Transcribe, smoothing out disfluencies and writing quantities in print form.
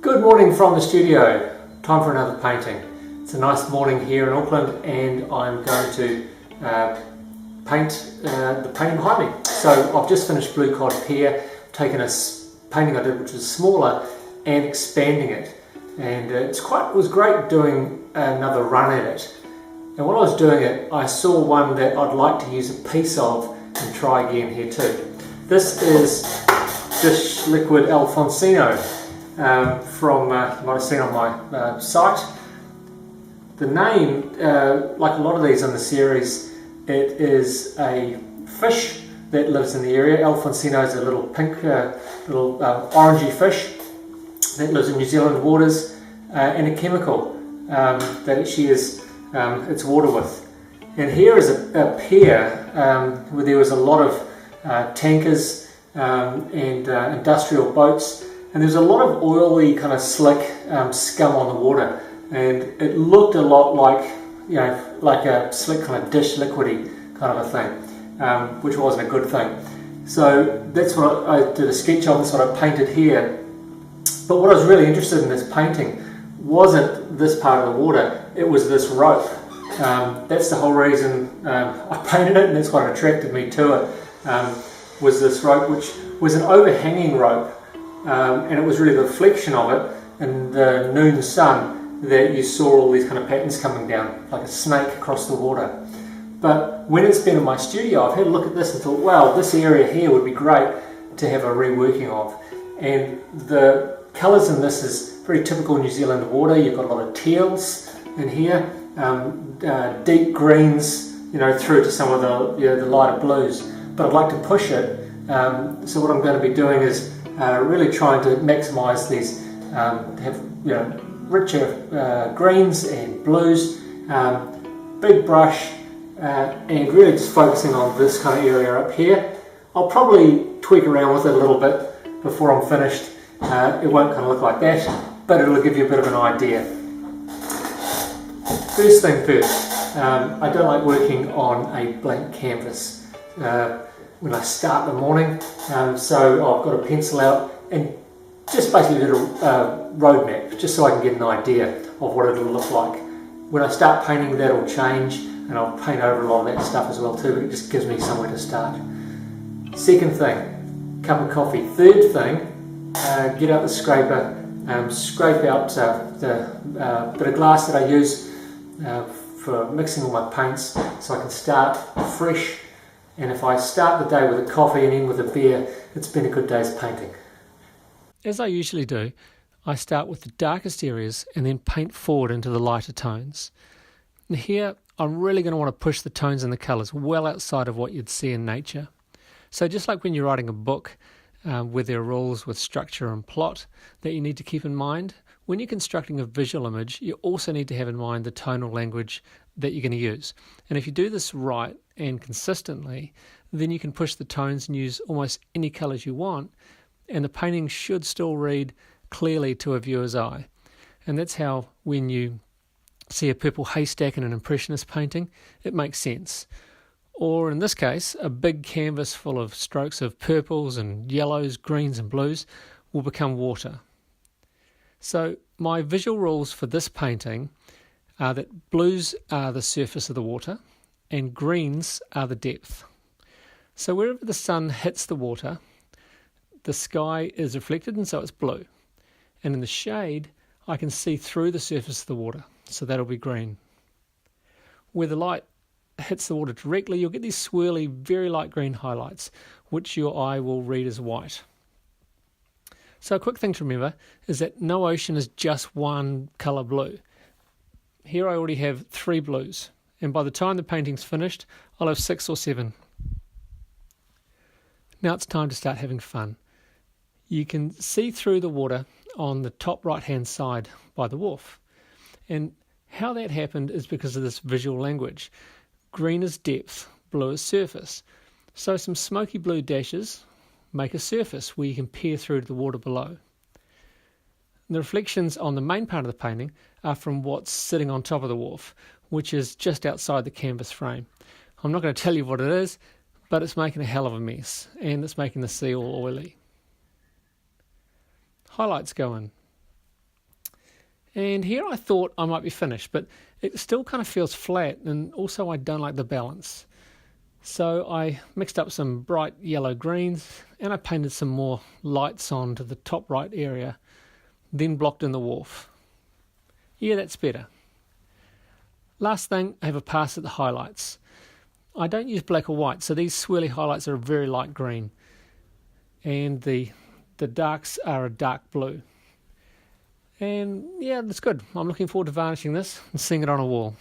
Good morning from the studio. Time for another painting. It's a nice morning here in Auckland and I'm going to paint the painting behind me. So I've just finished Blue Cod Pear, taken a painting I did which was smaller and expanding it. And it was great doing another run at it. And while I was doing it, I saw one that I'd like to use a piece of and try again here too. This is Dish Liquid Alfonsino from, you might have seen on my site. The name, like a lot of these in the series, it is a fish that lives in the area. Alfonsino is a little pink, little orangey fish that lives in New Zealand waters, and a chemical that it shares its water with. And here is a pier where there was a lot of tankers and industrial boats, and there's a lot of oily kind of slick scum on the water, and it looked a lot like, like a slick kind of dish liquidy kind of a thing, which wasn't a good thing. So that's what I did a sketch of, that's what I painted here. But what I was really interested in this painting wasn't this part of the water, it was this rope. That's the whole reason I painted it, and that's what attracted me to it, was this rope, which was an overhanging rope, and it was really the reflection of it in the noon sun that you saw all these kind of patterns coming down, like a snake across the water. But when it's been in my studio, I've had a look at this and thought, wow, this area here would be great to have a reworking of. And the colours in this is very typical New Zealand water. You've got a lot of teals in here, deep greens, through to some of the lighter blues. But I'd like to push it. So what I'm going to be doing is really trying to maximise these, have richer greens and blues, big brush, and really just focusing on this kind of area up here. I'll probably tweak around with it a little bit before I'm finished. It won't kind of look like that, but it'll give you a bit of an idea. First thing first, I don't like working on a blank canvas when I start in the morning, so I've got a pencil out and just basically did a road map, just so I can get an idea of what it'll look like. When I start painting, that'll change, and I'll paint over a lot of that stuff as well too, but it just gives me somewhere to start. Second thing, cup of coffee. Third thing, get out the scraper, scrape out the bit of glass that I use for mixing all my paints, so I can start fresh. And if I start the day with a coffee and end with a beer, it's been a good day's painting. As I usually do, I start with the darkest areas and then paint forward into the lighter tones. And here, I'm really going to want to push the tones and the colours well outside of what you'd see in nature. So just like when you're writing a book where there are rules with structure and plot that you need to keep in mind, when you're constructing a visual image, you also need to have in mind the tonal language that you're going to use. And if you do this right and consistently, then you can push the tones and use almost any colours you want, and the painting should still read clearly to a viewer's eye. And that's how, when you see a purple haystack in an impressionist painting, it makes sense. Or in this case, a big canvas full of strokes of purples and yellows, greens and blues will become water. So my visual rules for this painting are that blues are the surface of the water and greens are the depth. So wherever the sun hits the water, the sky is reflected and so it's blue. And in the shade, I can see through the surface of the water, so that'll be green. Where the light hits the water directly, you'll get these swirly, very light green highlights, which your eye will read as white. So a quick thing to remember is that no ocean is just one colour blue. Here I already have 3 blues, and by the time the painting's finished, I'll have 6 or 7. Now it's time to start having fun. You can see through the water on the top right hand side by the wharf. And how that happened is because of this visual language. Green is depth, blue is surface. So some smoky blue dashes make a surface where you can peer through to the water below. The reflections on the main part of the painting are from what's sitting on top of the wharf, which is just outside the canvas frame. I'm not going to tell you what it is, but it's making a hell of a mess, and it's making the sea all oily. Highlights go in. And here I thought I might be finished, but it still kind of feels flat, and also I don't like the balance. So I mixed up some bright yellow greens and I painted some more lights onto the top right area, then blocked in the wharf. Yeah, that's better. Last thing, I have a pass at the highlights. I don't use black or white, so these swirly highlights are a very light green, and the darks are a dark blue. And yeah, that's good. I'm looking forward to varnishing this and seeing it on a wall.